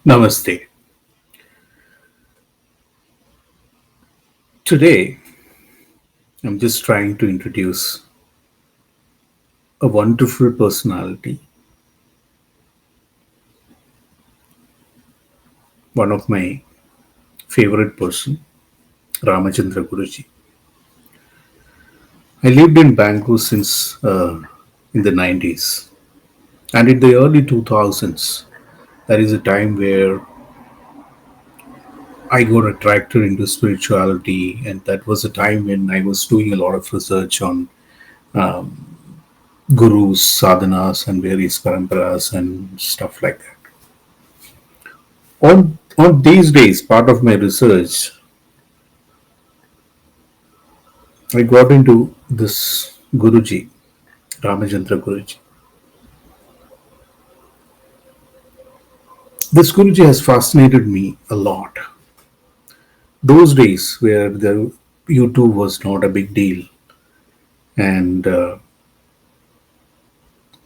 Namaste. Today, I'm just trying to introduce a wonderful personality, one of my favorite person, Ramachandra Guruji. I lived in Bangalore since in the 90s, and in the early 2000s, that is a time where I got attracted into spirituality, and that was a time when I was doing a lot of research on gurus, sadhanas, and various paramparas and stuff like that. On these days, part of my research, I got into this Guruji, Ramachandra Guruji. This Guruji has fascinated me a lot. Those days where the YouTube was not a big deal, and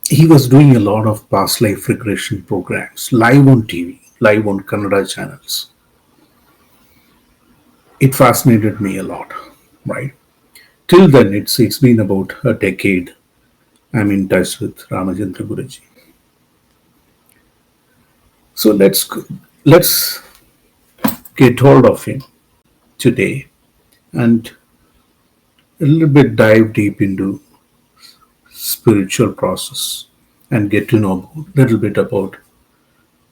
he was doing a lot of past life regression programs live on TV, live on Kannada channels. It fascinated me a lot, right? Till then, it's been about a decade. I'm in touch with Ramachandra Guruji. So let's get hold of him today and a little bit dive deep into spiritual process and get to know a little bit about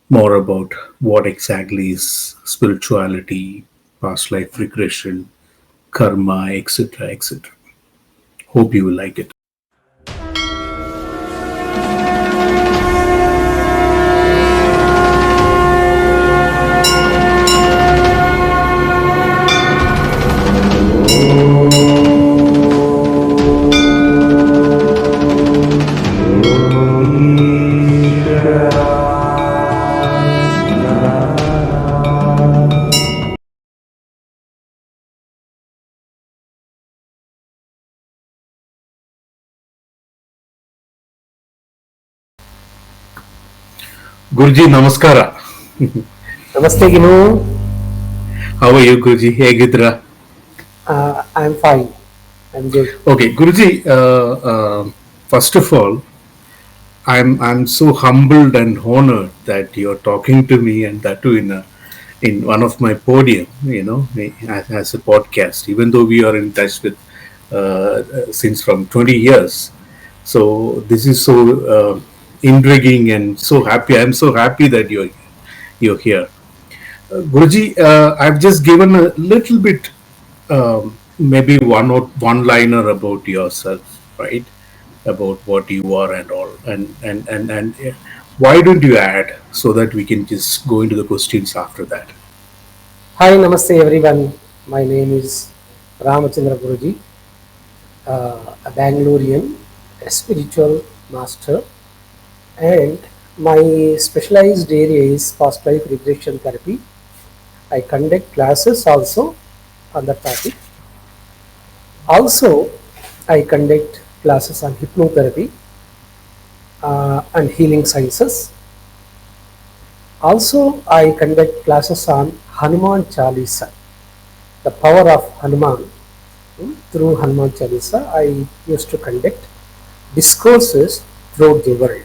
more about what exactly is spirituality, past life regression, karma, etc., etc. Hope you will like it. Guruji, namaskara. Namaste, Ginu. How are you, Guruji? Hegidra? I'm fine. I'm good. Okay, Guruji. First of all, I'm so humbled and honored that you're talking to me, and that too in one of my podium, as a podcast. Even though we are in touch with since from 20 years, so this is so intriguing and so happy. I'm so happy that you're here. Guruji, I've just given a little bit, maybe one liner about yourself, right? About what you are and all, and why don't you add so that we can just go into the questions after that? Hi, Namaste, everyone. My name is Ramachandra Guruji, a Bangalorean, a spiritual master, and my specialized area is past life regression therapy. I conduct classes also on that topic. Also, I conduct classes on hypnotherapy and healing sciences. Also, I conduct classes on Hanuman Chalisa, the power of Hanuman. Through Hanuman Chalisa, I used to conduct discourses throughout the world.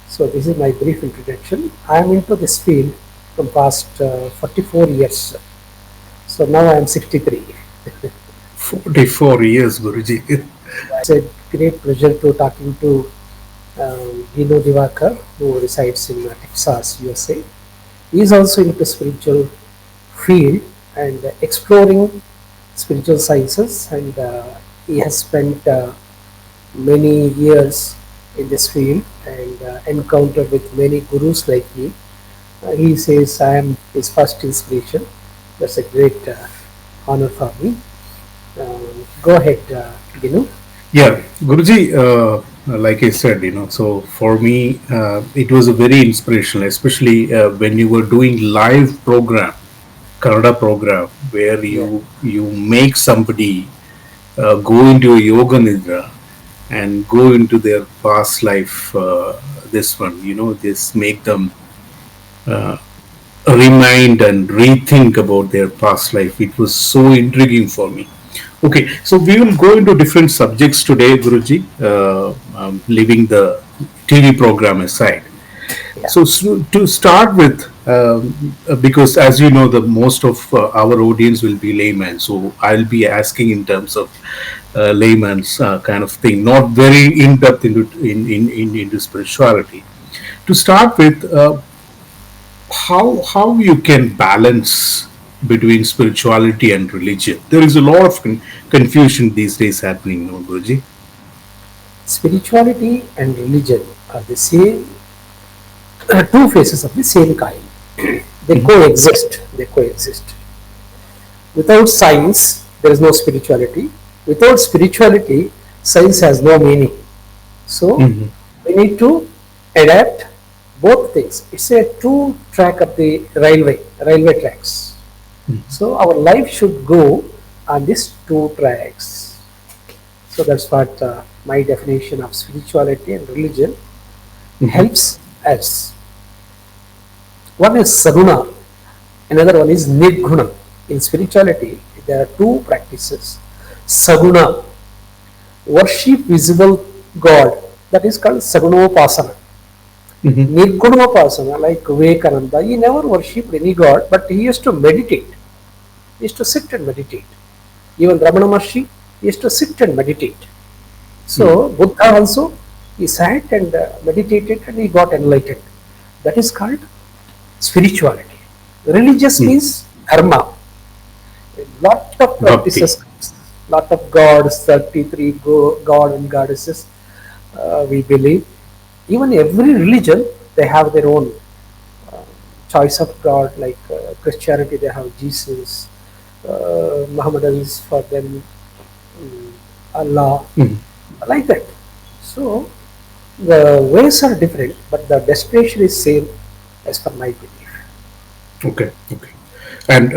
So, this is my brief introduction. I am into this field from past 44 years. So, now I am 63. 44 years, Guruji. It's a great pleasure to talking to Dino Divakar, who resides in Texas, USA. He is also into spiritual field and exploring spiritual sciences, and he has spent many years in this field and encountered with many gurus like me. He says I am his first inspiration. That's a great honor for me. Go ahead, Ginu. Yeah, Guruji, like I said, so for me, it was a very inspirational, especially when you were doing live program, Kannada program, where Yeah. you make somebody go into a yoga nidra and go into their past life. This one, this make them remind and rethink about their past life. It was so intriguing for me. Okay, so we will go into different subjects today, Guruji, leaving the TV program aside. Yeah. So to start with, because as you know, the most of our audience will be layman, so I'll be asking in terms of layman's kind of thing, not very in depth into spirituality. To start with, how you can balance between spirituality and religion. There is a lot of confusion these days happening, no, Guruji? Spirituality and religion are the same, two faces of the same coin. They Mm-hmm. coexist. They coexist. Without science, there is no spirituality. Without spirituality, science has no meaning. So Mm-hmm. we need to adapt both things. It's a two track of the railway tracks. So our life should go on these two tracks. So that's what my definition of spirituality and religion Mm-hmm. helps us. One is saguna, another one is nirguna. In spirituality, there are two practices. Saguna, worship visible God, that is called sagunopasana. Mm-hmm. Nirgunopasana, like Vivekananda, he never worshipped any God, but he used to meditate. He used to sit and meditate. Even Ramana Maharshi used to sit and meditate. So Buddha also, he sat and meditated and he got enlightened. That is called spirituality. Religious Mm-hmm. means dharma. A lot of Bhakti. practices, lot of gods, 33 god and goddesses we believe. Even every religion, they have their own uh, choice of God, like Christianity, they have Jesus, Mohammedans for them, Allah, Mm-hmm. like that. So the ways are different, but the destination is same as per my belief. Okay, okay. And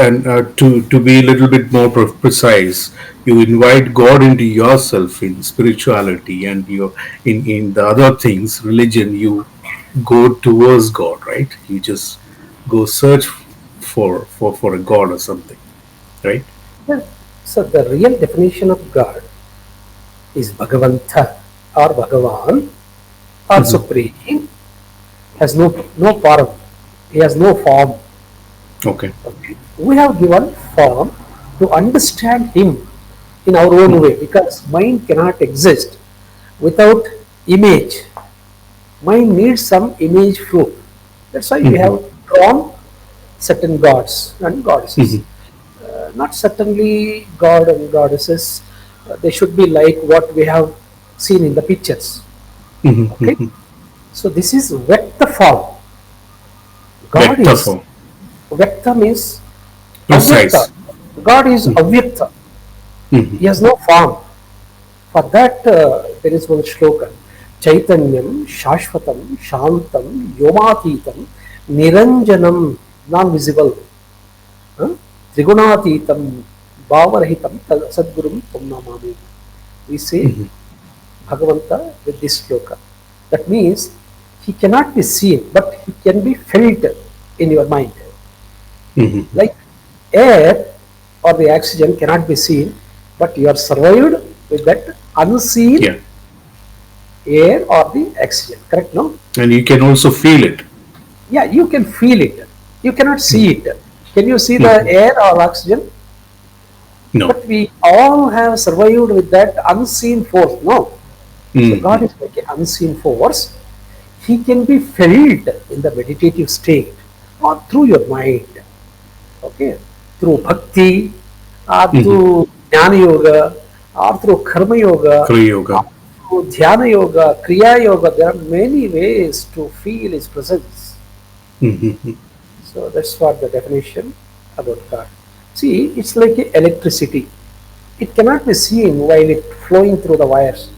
to be a little bit more precise, you invite God into yourself in spirituality, and you in the other things, religion. You go towards God, right? You just go search for a God or something, right? Yeah. So the real definition of God is Bhagavanta or Bhagavan or Mm-hmm. Supreme, has no form. He has no form. Okay. Okay. We have given form to understand him in our own Mm-hmm. way, because mind cannot exist without image. Mind needs some image proof. That's why we Mm-hmm. have drawn certain gods and goddesses. Mm-hmm. Not certainly god and goddesses. They should be like what we have seen in the pictures. Okay. Mm-hmm. So this is Vecta form. God Vector is form, Vecta means Avyakta. precise. God is Avyakta. Mm-hmm. He has no form. For that, there is one shloka. Chaitanyam Shashvatam Shantam Yomathitam Niranjanam, non-visible. Huh? Trigunatitam Bhavarahitam Sadgurum Tumnamami. We say Mm-hmm. Bhagavanta with this shloka. That means he cannot be seen, but he can be felt in your mind. Mm-hmm. Like air or the oxygen cannot be seen, but you are survived with that unseen Yeah, air or the oxygen. Correct? No? and you can also feel it. Yeah, you can feel it. You cannot see Mm-hmm. it. Can you see the Mm-hmm. air or oxygen? No. But we all have survived with that unseen force. No. So God Mm-hmm. is like an unseen force. He can be felt in the meditative state or through your mind. Okay, through bhakti, or Mm-hmm. through jnana yoga, or through karma yoga, Kriya or yoga. through dhyana yoga, kriya yoga. There are many ways to feel his presence. Mm-hmm. So that's what the definition about God. See, it's like electricity. It cannot be seen while it flowing through the wires.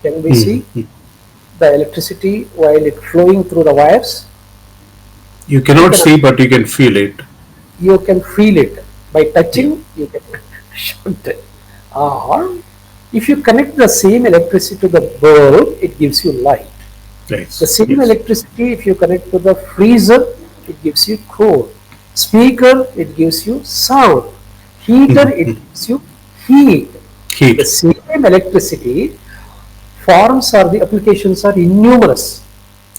Can we see Mm-hmm. the electricity while it flowing through the wires? You You cannot cannot. see, but you can feel it. You can feel it by Yeah. touching. You can shoot it. Or if you connect the same electricity to the bulb, it gives you light. The Yes. same Yes. electricity, if you connect to the freezer, it gives you cold. Speaker, it gives you sound. Heater, Mhm. it Mhm. gives you heat. The Heat. same electricity forms or the applications are innumerous.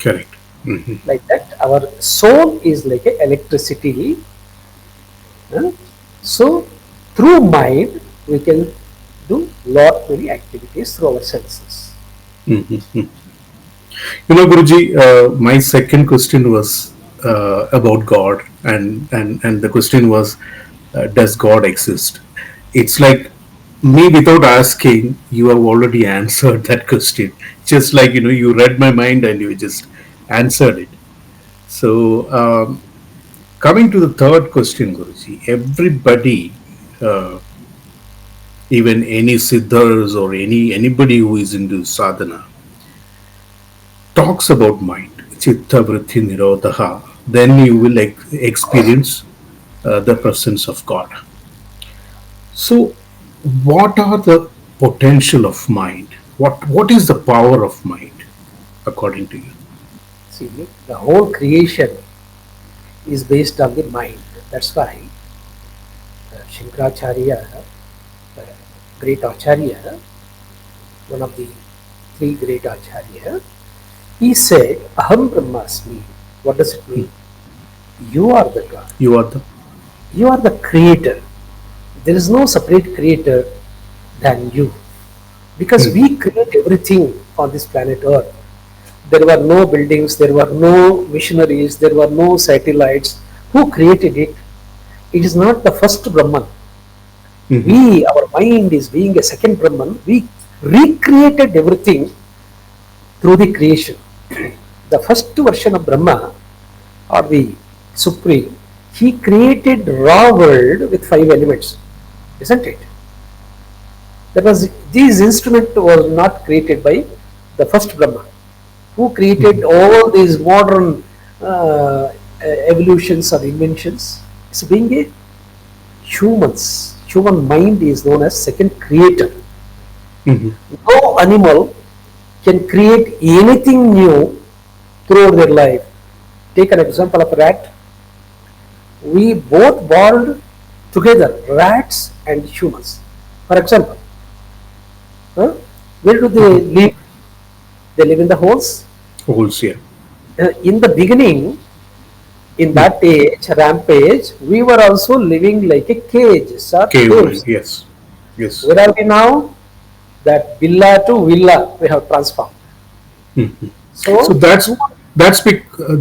Correct. Hmm. Like that, our soul is like a electricity. Huh? So, through mind, we can do lot many activities through our senses. Hmm. Guruji, my second question was about God, and the question was, does God exist? It's like me without asking, you have already answered that question. Just like you read my mind and you just answered it. So, coming to the third question, Guruji, everybody, uh, even any siddhas or anybody who is into sadhana, talks about mind, chitta vritti nirodha, then you will experience the presence of God. So, what are the potential of mind? What is the power of mind, according to you? See, the whole creation is based on the mind. That's why Shankaracharya, the great Acharya, one of the three great Acharya, he said, Aham Brahmasmi. What does it Hmm. mean? You are the God. You are the. You are the creator. There is no separate creator than you. Because Hmm. we create everything on this planet Earth. There were no buildings, there were no missionaries, there were no satellites. Who created it? It is not the first Brahman. Hmm. We, our mind is being a second Brahman. We recreated everything through the creation. The first version of Brahma or the Supreme, he created raw world with five elements, isn't it? That was these instrument was not created by the first Brahma, who created Hmm. all these modern evolutions or inventions. It's being a humans. Human mind is known as second creator. Hmm. No animal can create anything new throughout their life. Take an example of rat. We both born together, rats and humans. For example, huh? Where do they Hmm. live? They live in the holes. Holes here. In the beginning, in Hmm. that age, rampage, we were also living like a cage, or Caveman. caves. Yes. Yes. Where are we now? That villa to villa we have transformed. Hmm. So So,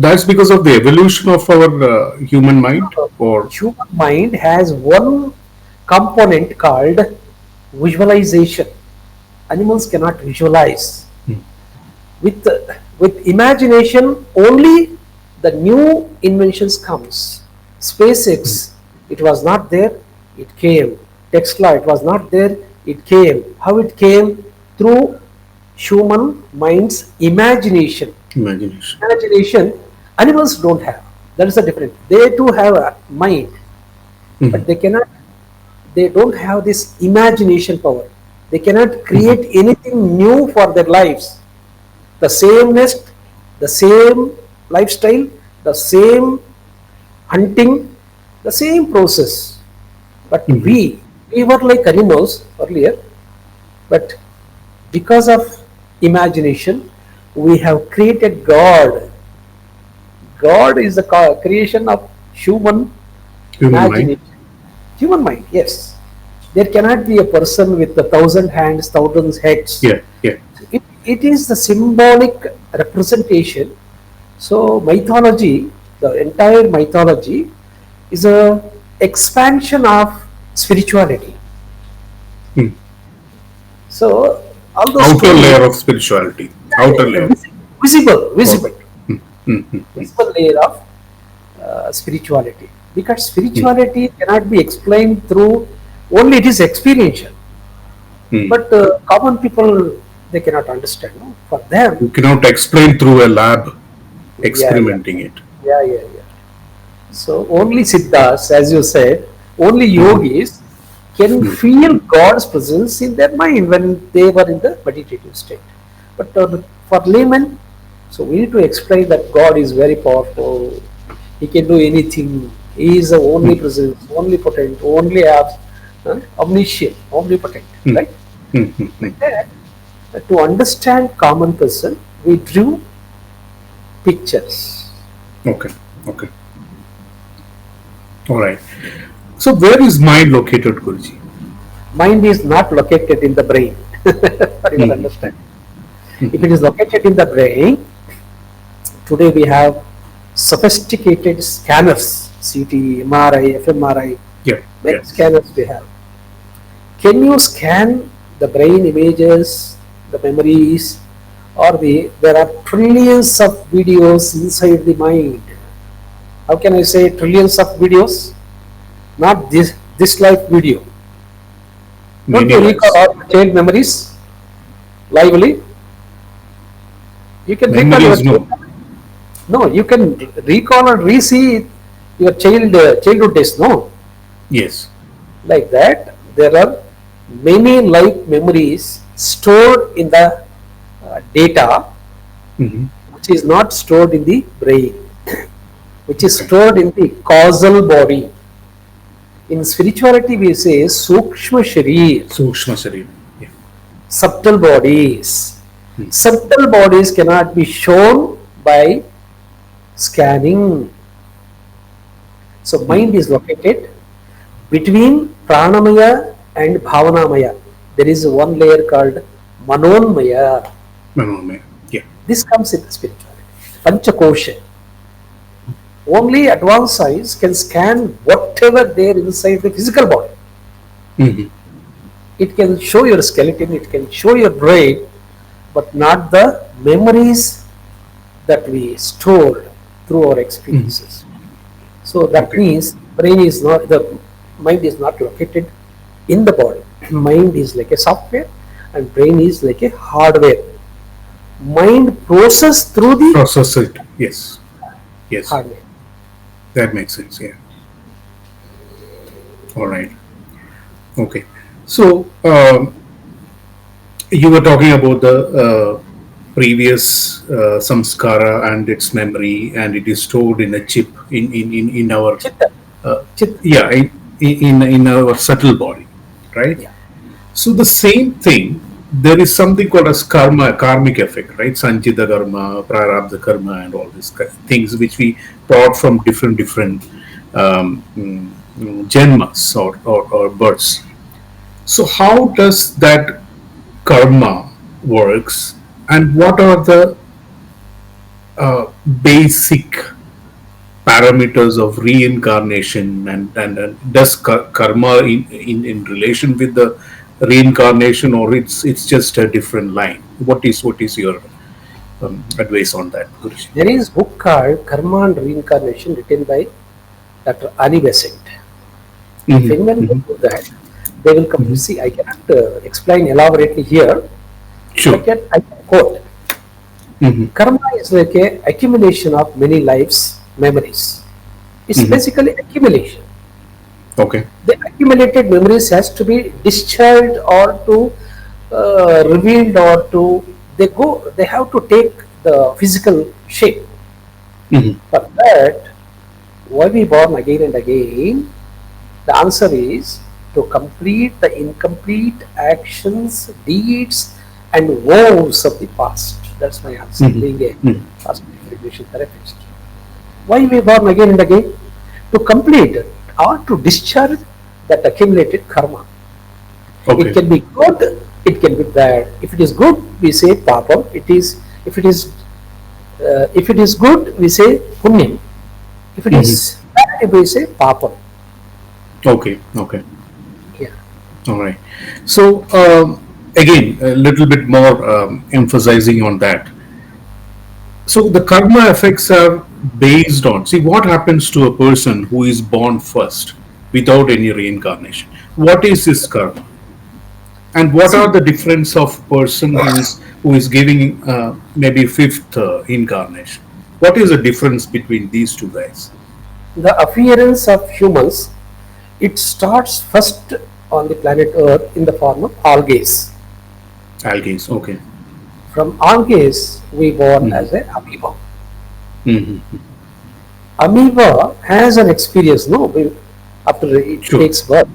that's because of the evolution of our human mind, or. human mind has one component called visualization. Animals cannot visualize. Hmm. With imagination only the new inventions comes. Hmm. SpaceX, it was not there, it came. Tesla, it was not there, it came. How it came? Through human mind's imagination. Imagination. Imagination animals don't have. That is the difference. They too have a mind, Hmm. but they don't have this imagination power. They cannot Hmm. create anything new for their lives. The same nest, the same lifestyle, the same hunting, the same process. But Hmm. we were like animals earlier, but because of imagination, we have created God. God is the creation of human Human mind. imagination. Human mind, yes. There cannot be a person with a thousand hands, thousands heads. Yeah. Yeah. It is the symbolic representation. So mythology, the entire mythology, is a expansion of spirituality. Hmm. So all those Outer stories, layer of spirituality. Outer layer. visible, visible, Perfect. Hmm. Hmm. Hmm. Hmm. visible layer of spirituality. Because Hmm. spirituality cannot be explained through only it is experiential. Hmm. But common people they cannot understand. No? For them, You cannot explain through a lab yeah, yeah, experimenting it. yeah, yeah, yeah. So only Siddhas, as you said, only Hmm. yogis can Hmm. feel God's presence in their mind when they were in the meditative state. But for laymen, so we need to explain that God is very powerful. He can do anything. He is the only mm, presence, only potent, only omniscient, omnipotent, mm, right? mm, mm, mm. Like that, to understand common person, we drew pictures. Okay, okay, all right. So where is mind located, Guruji? Mind is not located in the brain, for your Mm, understanding. If mm, it is located in the brain, today we have sophisticated scanners, CT, MRI, fMRI, yeah, many yeah. scanners we have. Can you scan the brain images, the memories, or there are trillions of videos inside the mind? How can I say trillions of videos? Not this life video. Don't Many you recall lives. all your child memories lively? You can recall your Memories, child. no. No, you can recall and re-see your childhood days. No, Yes. like that, there are many life memories stored in the data, Hmm. which is not stored in the brain, which is Okay. stored in the causal body. In spirituality, we say Sukshma Sharir, Sukshma Sharira. Yeah. subtle bodies. Mm, Subtle bodies cannot be shown by scanning. So, mm. mind is located between Pranamaya and Bhavanamaya. There is one layer called Manonmaya. Manome. Yeah. This comes in the spirituality. Panchakosha. Only advanced science can scan whatever there inside the physical body. Hmm. It can show your skeleton, it can show your brain, but not the memories that we stored through our Hmm. experiences. So that Okay. means brain is not the mind is not located in the body. Mind is like a software and brain is like a hardware. Mind process through the Process it. Yes. Yes. hardware. That makes sense. Yeah. All right. Okay. So you were talking about the previous samskara and its memory, and it is stored in a chip in our Chitta. uh, Chitta. yeah in our subtle body, right? Yeah. So the same thing, there is something called as karma, karmic effect, right? Sanchita karma, prarabdha karma, and all these things which we brought from different janmas or births. So how does that karma works, and what are the basic parameters of reincarnation, and does karma in relation with the reincarnation, or it's just a different line? What is your advice on that, Guruji? There is book called Karma and Reincarnation written by Dr. Annie Besant. If Hmm. anyone Hmm. will do that, they will come. Hmm. See, I cannot explain elaborately here, but Sure. I can quote. Hmm. Karma is like a accumulation of many lives, memories. It's Hmm. basically accumulation. Okay. The accumulated memories has to be discharged or to revealed or to they have to take the physical shape. Hmm. For that, why we born again and again? The answer is to complete the incomplete actions, deeds, and woes of the past. That's my answer, Hmm. being a Hmm. pastliferegression therapist. Why we born again and again? To complete or to discharge that accumulated karma. It Okay. can be good, it can be bad. If it is good, we say papam. It is if it is good, we say punyam. If it Hmm. is bad, we say papam. Okay. Okay. Yeah. All right. So again, a little bit more emphasizing on that. So the karma effects are based on, see, what happens to a person who is born first without any reincarnation. What is his karma, and what See, are the difference of person who is giving maybe fifth incarnation? What is the difference between these two guys? the appearance of humans, it starts first on the planet Earth in the form of algae. Algae. Okay. From algae, we born Mm-hmm. as a amoeba. Mm-hmm. amoeba has an experience, no, after it Sure. takes birth.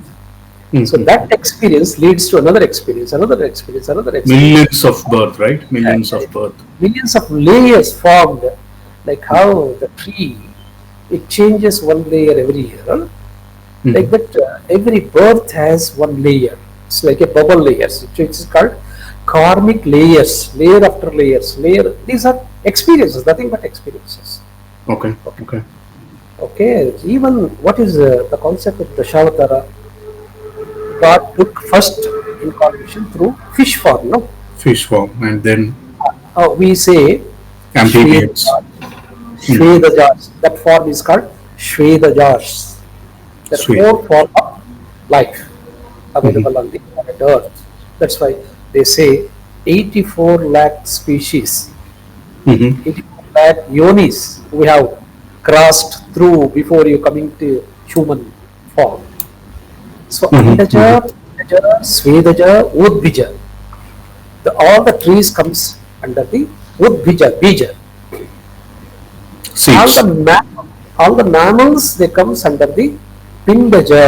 So Hmm. that experience leads to another experience, another experience, another experience. Millions of birth, right? Millions of birth. Millions of layers formed, like how the tree, it changes one layer every year. Like Hmm. that, every birth has one layer. It's like a bubble layers. It's called karmic layers, layer after layers, layer. These are experiences, nothing but experiences. Okay. Okay. Okay. Okay. Even what is the concept of the Dashavatara? God took first incarnation through fish form. No, Fish form and then we say amphibians. Shvedha, Hmm. Shvedajars. That form is called Shvedajars. There are Sweet. four forms of life Hmm. available on the planet Earth. That's why they say 84 lakh species, Hmm. 84 lakh yonis we have crossed through before you coming to human form. So Hmm. Hmm. Andaja, Pindaja, Svedaja, Udbija. All the trees comes under the Udbija, Bija. All the Seeds all the mammals they comes under the Pindaja,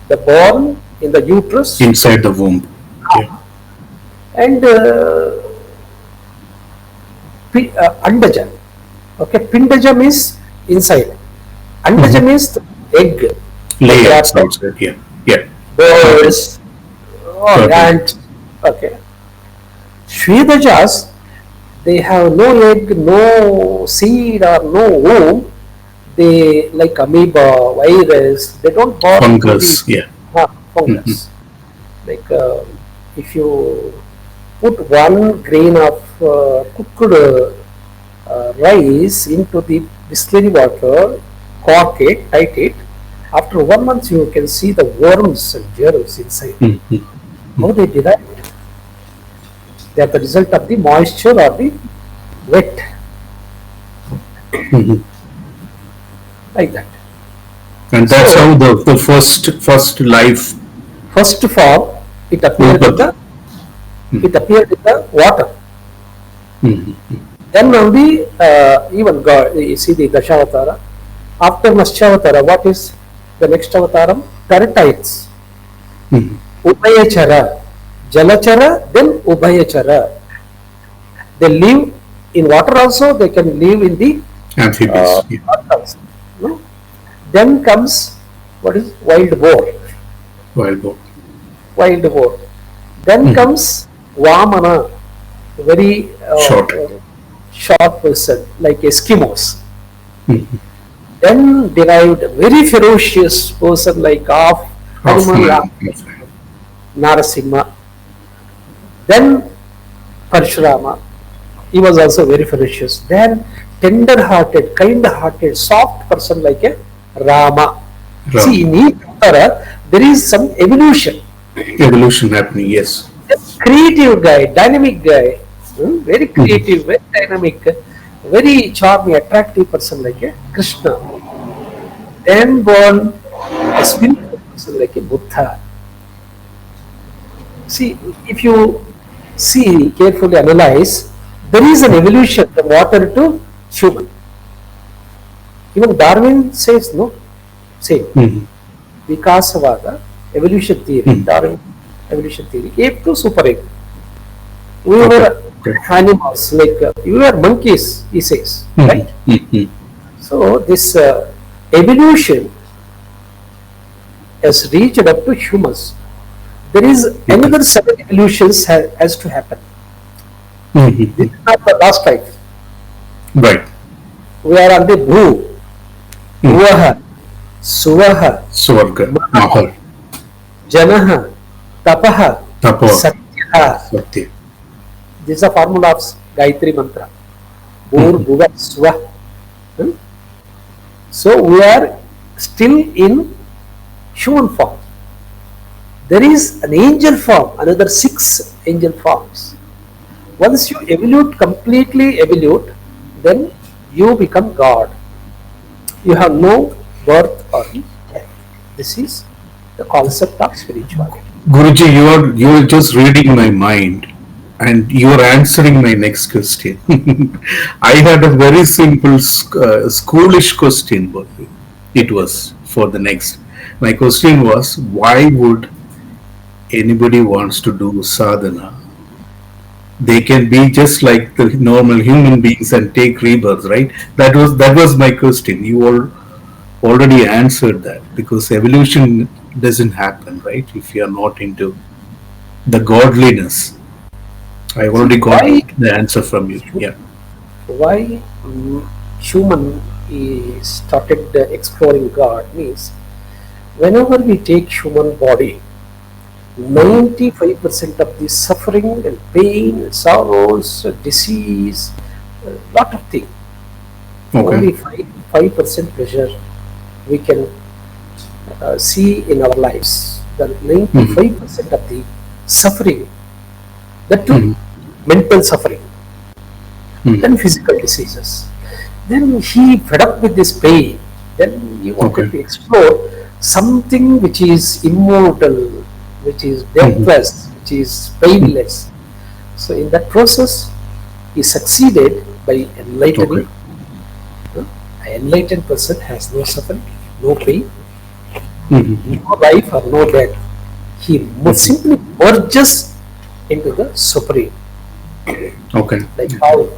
the born in the uterus, inside the womb. Yeah. and Andaja. Okay, Pindaja means inside. Andaja Hmm. means the egg. Like Layers that, outside. Yeah. Yeah. Got it. birds, oh, Got it. ant. Okay. Shvedajas, they have no egg, no seed, or no womb. They like amoeba, virus. They don't born through the Fungus. Yeah. Hmm. fungus. Like if you put one grain of cooked rice into the distillery water, cork it, tight it. After 1 month, you can see the worms and germs inside. Hmm. How they derive it? They are the result of the moisture or the wet, Hmm. like that. And that's how So, the first life. first of all, it appeared in Upati. the water. Hmm. Then only even God, you see the Dashavatara. After Matsyavatara, what is the next avataram? Tertites. Hmm. Ubhayachara. Jalachara, then Ubhayachara. They live in water also, they can live in the Amphibious. Yeah. earth also. No? Then comes what is wild boar. Wild boar. Wild boar. Then Hmm. comes Vamana, very Short. short person like Eskimos. Hmm. Then derived very ferocious person like half Half animal, half man. Half man. Narasimha. Then Parshurama, he was also very ferocious. Then tender-hearted, kind-hearted, soft person like a Rama. See, Ram. in each avatar, there is some evolution. Evolution happening. Yes. Creative guy, dynamic guy, very Hmm. creative, very dynamic, very charming, attractive person like a Krishna. Then born a spiritual person like a Buddha. See, if you see carefully analyze, there is an evolution from water to human. Even Darwin says no, same. Hmm. Vikasavada, evolution theory, Hmm. Darwin evolution theory, ape to super ape. We Okay. were Okay. animals, like we were monkeys, he says, Hmm. right? Hmm. So this evolution has reached up to humans. There is Okay. another 7 evolutions has to happen. This Hmm. is not the last life. Right. We are on the Bhu, Hmm. Bhuvaha, Suvaha, Swarga. Maha, Mahal. Janaha, Tapaha, Tapa. Satyaha. Satya. This is the formula of Gayatri Mantra. Bhur, Hmm. Bhuva, Swa. Hmm? So we are still in human form. There is an angel form, another 6 angel forms. Once you evolve, completely evolve, then you become God. You have no birth or death. This is the concept of spirituality. Guruji, you are just reading my mind. And you're answering my next question. I had a very simple schoolish question, but it was for the next. My question was, why would anybody wants to do sadhana? They can be just like the normal human beings and take rebirth, right? That was my question. You all already answered that, because evolution doesn't happen, right? If you are not into the godliness. I See already got why the answer from you. Yeah. why human is started exploring God means whenever we take human body, Uh-huh. 95% of the suffering and pain, sorrows, disease, lot of things. Okay. Only 5% pleasure we can see in our lives. The Mm-hmm. 95% of the suffering, that too, Mm-hmm. mental suffering, then Mm-hmm. physical diseases. Then he fed up with this pain. Then he wanted Okay. to explore something which is immortal, which is Mm-hmm. deathless, which is Mm-hmm. painless. So in that process, he succeeded by Okay. enlightening. An enlightened person has no suffering, no pain, Mm-hmm. no life or no death. He Mm-hmm. simply merges into the supreme. Okay. Like how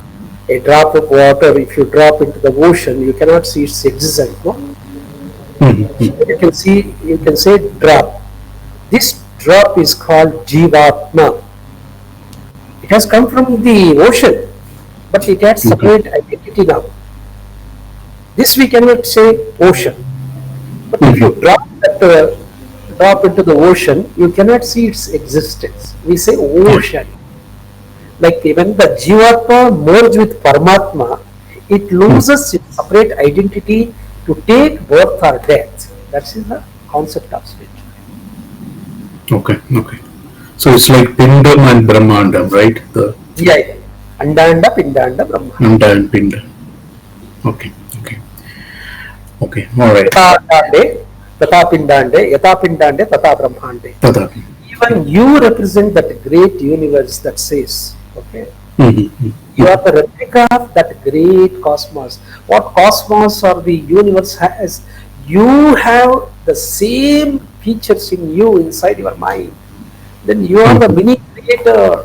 a drop of water, if you drop into the ocean, you cannot see its existence. No? Mm-hmm. You can see, you can say drop. This drop is called Jivatma. It has come from the ocean, but it has Okay. separate identity now. This we cannot say ocean. But if you Mm-hmm. drop into the ocean, you cannot see its existence. We say Yeah. ocean. Like when the Jivatma merge with Paramatma, it Mm. loses its separate identity to take birth or death. That is the concept of spirituality. Okay. Okay. So it's like Pindam and Brahmandam, right? The Yeah, yeah. Andanda, Pindanda, Brahmanda. Anda and Pinda. Okay. Okay. Okay. All right. Yata Dande, Tata Pindande, Yata Pindande, Tata Brahmande. Tada. Even you represent that great universe that says, okay, Mm-hmm. you are the replica of that great cosmos. What cosmos or the universe has, you have the same features in you inside your mind. Then you are the Mm-hmm. mini creator.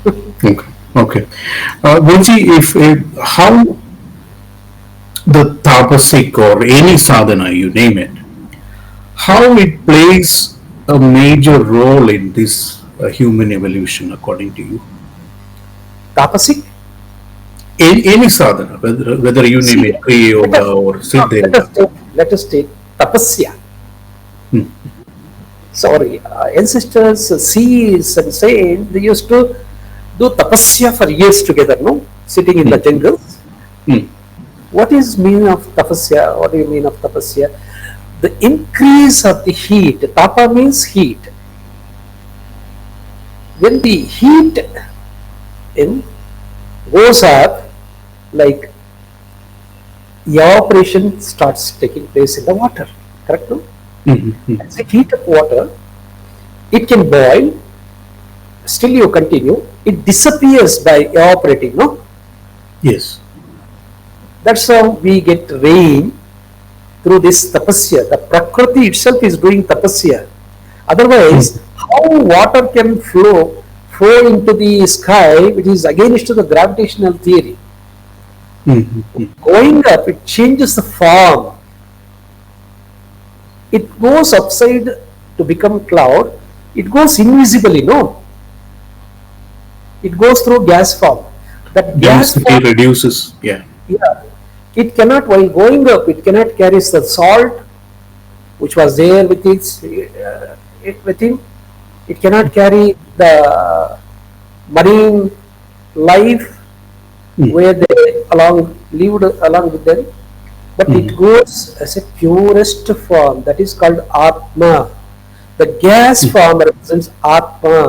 Okay. Okay. Guruji, if how the tapasik or any sadhana, you name it, how it plays a major role in this human evolution, according to you? Tapasik. Any sadhana, whether you name See, it Kriya let Yoga us or no, Siddha Yoga. let us take tapasya. Hmm. Sorry, ancestors, seers and saints, they used to do tapasya for years together, no? Sitting in the Hmm. jungles. Hmm. What is meaning of tapasya? What do you mean of tapasya? The increase of the heat. Tapa means heat. When the heat in goes up, like evaporation starts taking place in the water. Correct? No? Hmm. Hmm. As the heat of water, it can boil. Still, you continue. It disappears by evaporating. No, Yes. that's how we get rain through this tapasya. The Prakriti itself is doing tapasya. Hmm. Otherwise, how water can flow into the sky, which is against the gravitational theory. Hmm. Hmm. Going up, it changes the form. It goes upside to become cloud. It goes invisibly, no. It goes through gas form. That gas Density form, reduces. Yeah. yeah, it cannot, while going up, it cannot carry the salt which was there with with him. It cannot carry the marine life Hmm. where they lived along with them, but it Hmm. goes as a purest form that is called Atma. The gas Hmm. form represents Atma.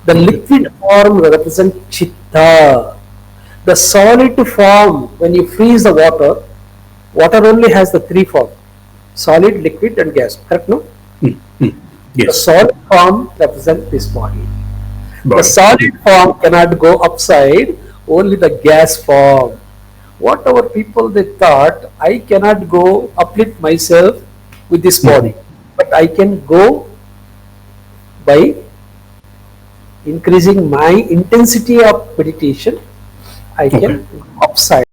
The Okay. liquid form represents Chitta. The solid form, when you freeze the water, water only has the three forms: solid, liquid, and gas. Correct? No? Hmm. Hmm. The Yes. solid form represents this body. The Got it. solid form cannot go upside, only the gas form. Whatever people they thought, I cannot go uplift myself with this Mhm. body, but I can go by increasing my intensity of meditation. I Okay. can go upside.